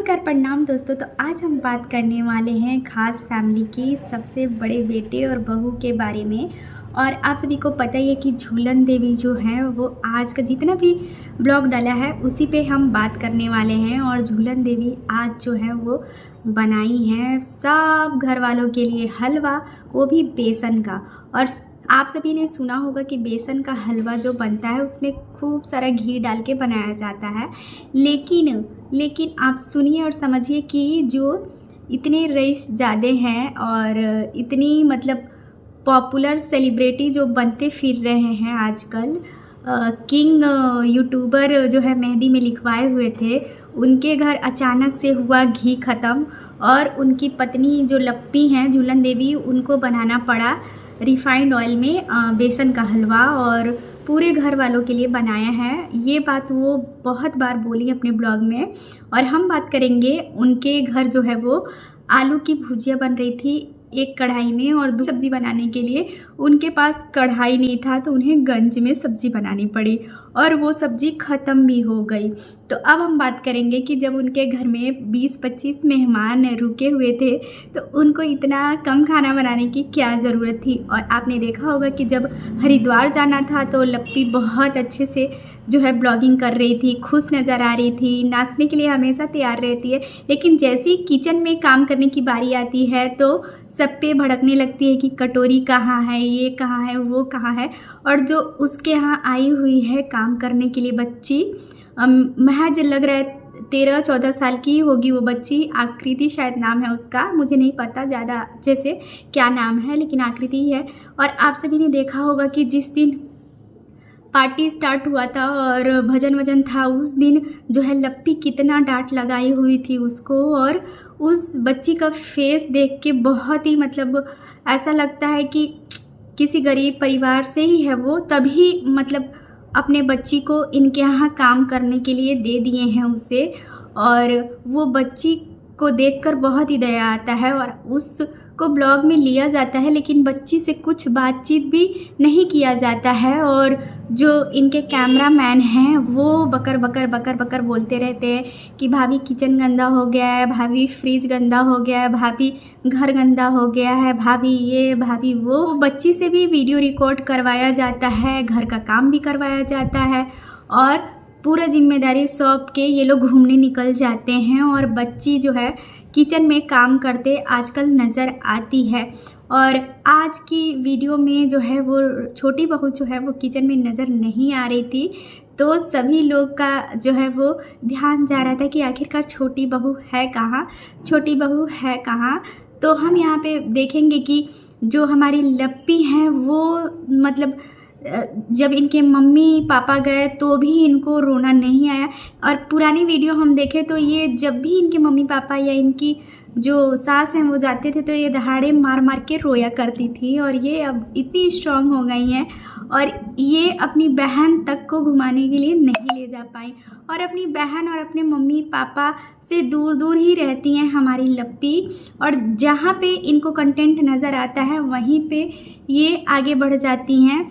नमस्कार, प्रणाम दोस्तों। तो आज हम बात करने वाले हैं खास फैमिली की सबसे बड़े बेटे और बहू के बारे में। और आप सभी को पता ही है कि झूलन देवी जो हैं वो आज का जितना भी ब्लॉग डाला है उसी पे हम बात करने वाले हैं। और झूलन देवी आज जो है वो बनाई हैं सब घर वालों के लिए हलवा, वो भी बेसन का। और आप सभी ने सुना होगा कि बेसन का हलवा जो बनता है उसमें खूब सारा घी डाल के बनाया जाता है। लेकिन आप सुनिए और समझिए कि जो इतने रईसजादे हैं और इतनी मतलब पॉपुलर सेलिब्रिटी जो बनते फिर रहे हैं आजकल, किंग यूट्यूबर जो है मेहंदी में लिखवाए हुए थे, उनके घर अचानक से हुआ घी ख़त्म और उनकी पत्नी जो लप्पी हैं झूलन देवी, उनको बनाना पड़ा रिफाइंड ऑयल में बेसन का हलवा और पूरे घर वालों के लिए बनाया है। ये बात वो बहुत बार बोली अपने ब्लॉग में। और हम बात करेंगे उनके घर जो है वो आलू की भुजिया बन रही थी एक कढ़ाई में, और दूसरी सब्ज़ी बनाने के लिए उनके पास कढ़ाई नहीं था तो उन्हें गंज में सब्ज़ी बनानी पड़ी और वो सब्ज़ी ख़त्म भी हो गई। तो अब हम बात करेंगे कि जब उनके घर में 20-25 मेहमान रुके हुए थे तो उनको इतना कम खाना बनाने की क्या ज़रूरत थी। और आपने देखा होगा कि जब हरिद्वार जाना था तो लप्पी बहुत अच्छे से जो है ब्लॉगिंग कर रही थी, खुश नज़र आ रही थी, नाचने के लिए हमेशा तैयार रहती है। लेकिन जैसे ही किचन में काम करने की बारी आती है तो सब पे भड़कने लगती है कि कटोरी कहाँ है, ये कहाँ है, वो कहाँ है। और जो उसके यहाँ आई हुई है काम करने के लिए बच्ची, महज लग रहा है 13-14 साल की होगी वो बच्ची, आकृति शायद नाम है उसका, मुझे नहीं पता ज़्यादा अच्छे से क्या नाम है, लेकिन आकृति ही है। और आप सभी ने देखा होगा कि जिस दिन पार्टी स्टार्ट हुआ था और भजन वजन था उस दिन जो है लप्पी कितना डांट लगाई हुई थी उसको। और उस बच्ची का फेस देख के बहुत ही मतलब ऐसा लगता है कि किसी गरीब परिवार से ही है वो, तभी मतलब अपने बच्ची को इनके यहाँ काम करने के लिए दे दिए हैं उसे। और वो बच्ची को देखकर बहुत ही दया आता है और उसको ब्लॉग में लिया जाता है, लेकिन बच्ची से कुछ बातचीत भी नहीं किया जाता है। और जो इनके कैमरामैन हैं वो बकर बकर बकर बकर बोलते रहते हैं कि भाभी किचन गंदा हो गया है, भाभी फ्रिज गंदा हो गया है, भाभी घर गंदा हो गया है, भाभी ये भाभी वो। बच्ची से भी वीडियो रिकॉर्ड करवाया जाता है, घर का काम भी करवाया जाता है और पूरा जिम्मेदारी सौंप के ये लोग घूमने निकल जाते हैं। और बच्ची जो है किचन में काम करते आजकल नज़र आती है। और आज की वीडियो में जो है वो छोटी बहू जो है वो किचन में नज़र नहीं आ रही थी, तो सभी लोग का जो है वो ध्यान जा रहा था कि आखिरकार छोटी बहू है कहाँ, छोटी बहू है कहाँ। तो हम यहाँ पे देखेंगे कि जो हमारी लप्पी हैं वो मतलब जब इनके मम्मी पापा गए तो भी इनको रोना नहीं आया। और पुरानी वीडियो हम देखें तो ये जब भी इनके मम्मी पापा या इनकी जो सास हैं वो जाते थे तो ये दहाड़े मार मार के रोया करती थी। और ये अब इतनी स्ट्रांग हो गई हैं और ये अपनी बहन तक को घुमाने के लिए नहीं ले जा पाई और अपनी बहन और अपने मम्मी पापा से दूर दूर ही रहती हैं हमारी लप्पी। और जहाँ पे इनको कंटेंट नज़र आता है वहीं पे ये आगे बढ़ जाती हैं।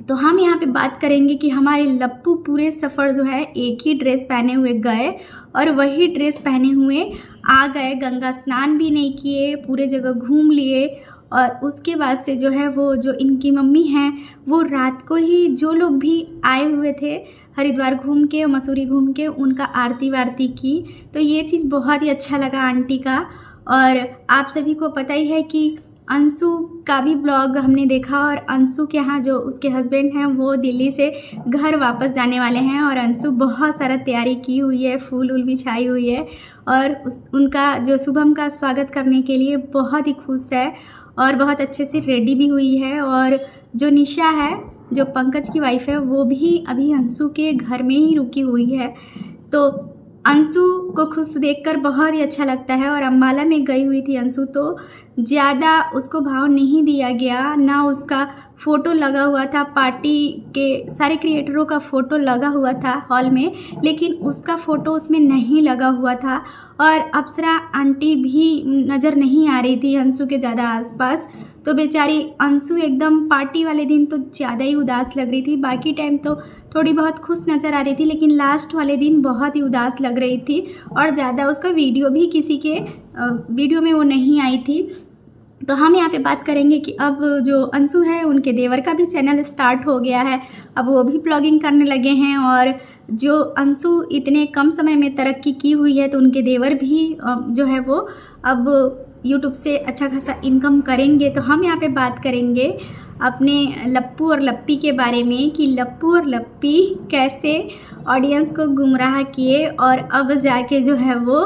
तो हम यहाँ पे बात करेंगे कि हमारे लप्पू पूरे सफ़र जो है एक ही ड्रेस पहने हुए गए और वही ड्रेस पहने हुए आ गए, गंगा स्नान भी नहीं किए, पूरे जगह घूम लिए। और उसके बाद से जो है वो जो इनकी मम्मी हैं वो रात को ही जो लोग भी आए हुए थे हरिद्वार घूम के मसूरी घूम के उनका आरती वारती की। तो ये चीज़ बहुत ही अच्छा लगा आंटी का। और आप सभी को पता ही है कि अंशु का भी ब्लॉग हमने देखा और अंशु के यहाँ जो उसके हस्बैंड हैं वो दिल्ली से घर वापस जाने वाले हैं और अंशु बहुत सारा तैयारी की हुई है, फूल वूल बिछाई हुई है और उनका जो शुभम का स्वागत करने के लिए बहुत ही खुश है और बहुत अच्छे से रेडी भी हुई है। और जो निशा है जो पंकज की वाइफ है वो भी अभी अंशु के घर में ही रुकी हुई है। तो अंशु को खुश देखकर बहुत ही अच्छा लगता है। और अम्बाला में गई हुई थी अंशु तो ज़्यादा उसको भाव नहीं दिया गया, ना उसका फ़ोटो लगा हुआ था, पार्टी के सारे क्रिएटरों का फ़ोटो लगा हुआ था हॉल में, लेकिन उसका फ़ोटो उसमें नहीं लगा हुआ था। और अप्सरा आंटी भी नज़र नहीं आ रही थी अंशु के ज़्यादा आसपास। तो बेचारी अंशु एकदम पार्टी वाले दिन तो ज़्यादा ही उदास लग रही थी, बाकी टाइम तो थोड़ी बहुत खुश नज़र आ रही थी, लेकिन लास्ट वाले दिन बहुत ही उदास लग रही थी और ज़्यादा उसका वीडियो भी किसी के वीडियो में वो नहीं आई थी। तो हम यहाँ पे बात करेंगे कि अब जो अंशु है उनके देवर का भी चैनल स्टार्ट हो गया है, अब वो भी ब्लॉगिंग करने लगे हैं। और जो अंशु इतने कम समय में तरक्की की हुई है, तो उनके देवर भी जो है वो अब यूट्यूब से अच्छा खासा इनकम करेंगे। तो हम यहाँ पे बात करेंगे अपने लप्पू और लप्पी के बारे में कि लप्पू और लप्पी कैसे ऑडियंस को गुमराह किए और अब जाके जो है वो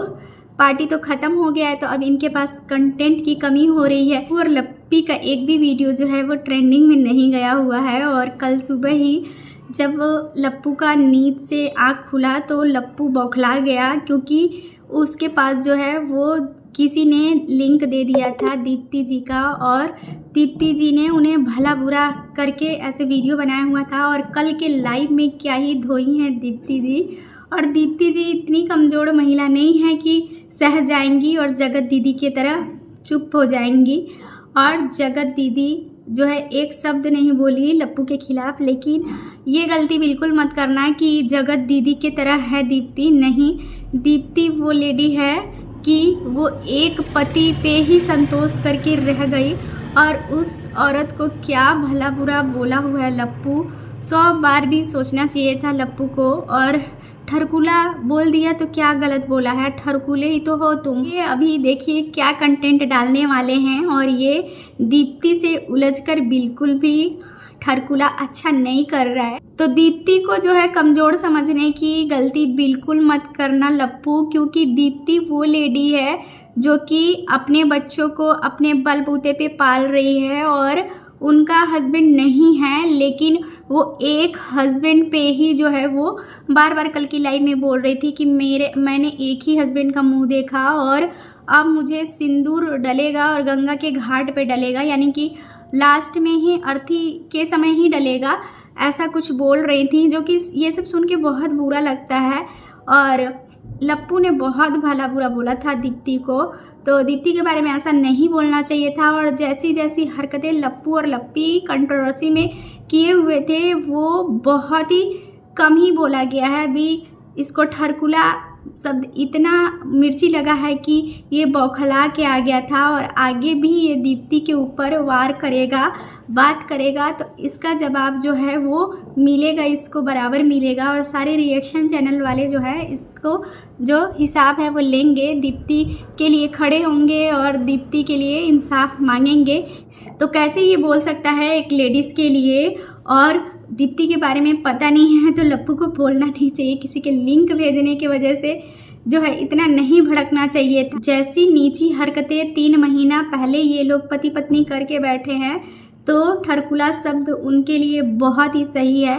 पार्टी तो ख़त्म हो गया है, तो अब इनके पास कंटेंट की कमी हो रही है। और लप्पी का एक भी वीडियो जो है वो ट्रेंडिंग में नहीं गया हुआ है। और कल सुबह ही जब लप्पू का नींद से आँख खुला तो लप्पू बौखला गया, क्योंकि उसके पास जो है वो किसी ने लिंक दे दिया था दीप्ति जी का, और दीप्ति जी ने उन्हें भला बुरा करके ऐसे वीडियो बनाया हुआ था। और कल के लाइव में क्या ही धोई हैं दीप्ति जी। और दीप्ति जी इतनी कमज़ोर महिला नहीं है कि सह जाएंगी और जगत दीदी की तरह चुप हो जाएंगी। और जगत दीदी जो है एक शब्द नहीं बोली लप्पू के खिलाफ़, लेकिन ये गलती बिल्कुल मत करना कि जगत दीदी की तरह है दीप्ति। नहीं, दीप्ति वो लेडी है कि वो एक पति पे ही संतोष करके रह गई, और उस औरत को क्या भला बुरा बोला हुआ है लप्पू। 100 बार भी सोचना चाहिए था लप्पू को। और ठरकुला बोल दिया तो क्या गलत बोला है, ठरकुले ही तो हो तुम। ये अभी देखिए क्या कंटेंट डालने वाले हैं, और ये दीप्ति से उलझकर बिल्कुल भी ठरकुला अच्छा नहीं कर रहा है। तो दीप्ति को जो है कमज़ोर समझने की गलती बिल्कुल मत करना लप्पू, क्योंकि दीप्ति वो लेडी है जो कि अपने बच्चों को अपने बलबूते पे पाल रही है, और उनका हस्बैंड नहीं है, लेकिन वो एक हस्बैंड पे ही जो है वो बार बार कल की लाइव में बोल रही थी कि मैंने एक ही हस्बैंड का मुंह देखा और अब मुझे सिंदूर डलेगा और गंगा के घाट पे डलेगा, यानी कि लास्ट में ही अर्थी के समय ही डलेगा, ऐसा कुछ बोल रही थी, जो कि ये सब सुन के बहुत बुरा लगता है। और लप्पू ने बहुत भला बुरा बोला था दीप्ति को, तो दीप्ति के बारे में ऐसा नहीं बोलना चाहिए था। और जैसी जैसी हरकतें लप्पू और लप्पी कंट्रोवर्सी में किए हुए थे वो बहुत ही कम ही बोला गया है। अभी इसको ठरकुला शब्द इतना मिर्ची लगा है कि ये बौखला के आ गया था, और आगे भी ये दीप्ति के ऊपर वार करेगा, बात करेगा, तो इसका जवाब जो है वो मिलेगा, इसको बराबर मिलेगा। और सारे रिएक्शन चैनल वाले जो है इसको जो हिसाब है वो लेंगे, दीप्ति के लिए खड़े होंगे और दीप्ति के लिए इंसाफ मांगेंगे। तो कैसे ये बोल सकता है एक लेडीज़ के लिए, और दीप्ति के बारे में पता नहीं है, तो लप्पू को बोलना नहीं चाहिए। किसी के लिंक भेजने की वजह से जो है इतना नहीं भड़कना चाहिए था। जैसी नीची हरकतें 3 महीना पहले ये लोग पति पत्नी करके बैठे हैं, तो ठरकुला शब्द उनके लिए बहुत ही सही है।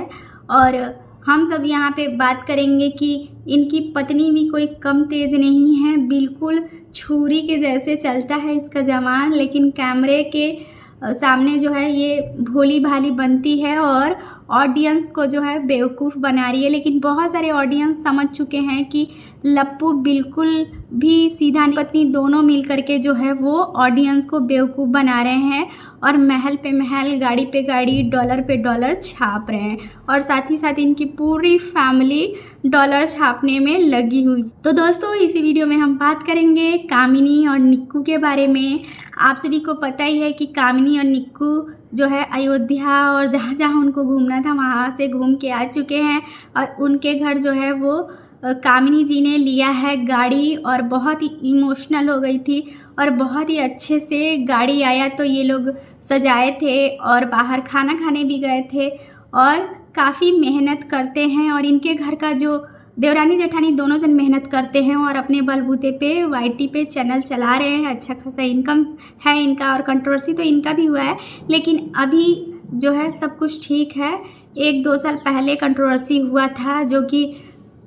और हम सब यहाँ पे बात करेंगे कि इनकी पत्नी भी कोई कम तेज़ नहीं है, बिल्कुल छुरी के जैसे चलता है इसका जवान, लेकिन कैमरे के सामने जो है ये भोली भाली बनती है और ऑडियंस को जो है बेवकूफ़ बना रही है। लेकिन बहुत सारे ऑडियंस समझ चुके हैं कि लप्पू बिल्कुल भी सीधा नहीं, पत्नी दोनों मिल करके जो है वो ऑडियंस को बेवकूफ़ बना रहे हैं, और महल पे महल, गाड़ी पे गाड़ी, डॉलर पे डॉलर छाप रहे हैं, और साथ ही साथ इनकी पूरी फैमिली डॉलर छापने में लगी हुई। तो दोस्तों इसी वीडियो में हम बात करेंगे कामिनी और निक्कू के बारे में। आप सभी को पता ही है कि कामिनी और निक्कू जो है अयोध्या और जहाँ जहाँ उनको घूमना था वहाँ से घूम के आ चुके हैं, और उनके घर जो है वो कामिनी जी ने लिया है गाड़ी, और बहुत ही इमोशनल हो गई थी, और बहुत ही अच्छे से गाड़ी आया तो ये लोग सजाए थे और बाहर खाना खाने भी गए थे, और काफ़ी मेहनत करते हैं। और इनके घर का जो देवरानी जेठानी दोनों जन मेहनत करते हैं और अपने बलबूते पे वाईटी पे चैनल चला रहे हैं, अच्छा खासा इनकम है इनका, और कंट्रोवर्सी तो इनका भी हुआ है, लेकिन अभी जो है सब कुछ ठीक है। 1-2 साल पहले कंट्रोवर्सी हुआ था जो कि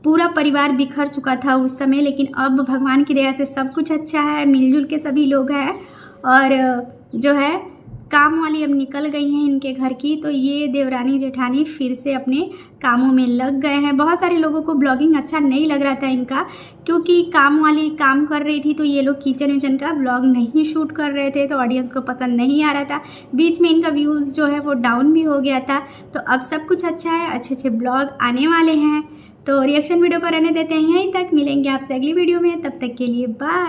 पूरा परिवार बिखर चुका था उस समय, लेकिन अब भगवान की दया से सब कुछ अच्छा है, मिलजुल के सभी लोग हैं। और जो है काम वाली अब निकल गई हैं इनके घर की, तो ये देवरानी जेठानी फिर से अपने कामों में लग गए हैं। बहुत सारे लोगों को ब्लॉगिंग अच्छा नहीं लग रहा था इनका, क्योंकि काम वाली काम कर रही थी तो ये लोग किचन विचन का ब्लॉग नहीं शूट कर रहे थे, तो ऑडियंस को पसंद नहीं आ रहा था। बीच में इनका व्यूज़ जो है वो डाउन भी हो गया था। तो अब सब कुछ अच्छा है, अच्छे अच्छे ब्लॉग आने वाले हैं। तो रिएक्शन वीडियो को रहने देते हैं यहीं तक, मिलेंगे आपसे अगली वीडियो में, तब तक के लिए बाय।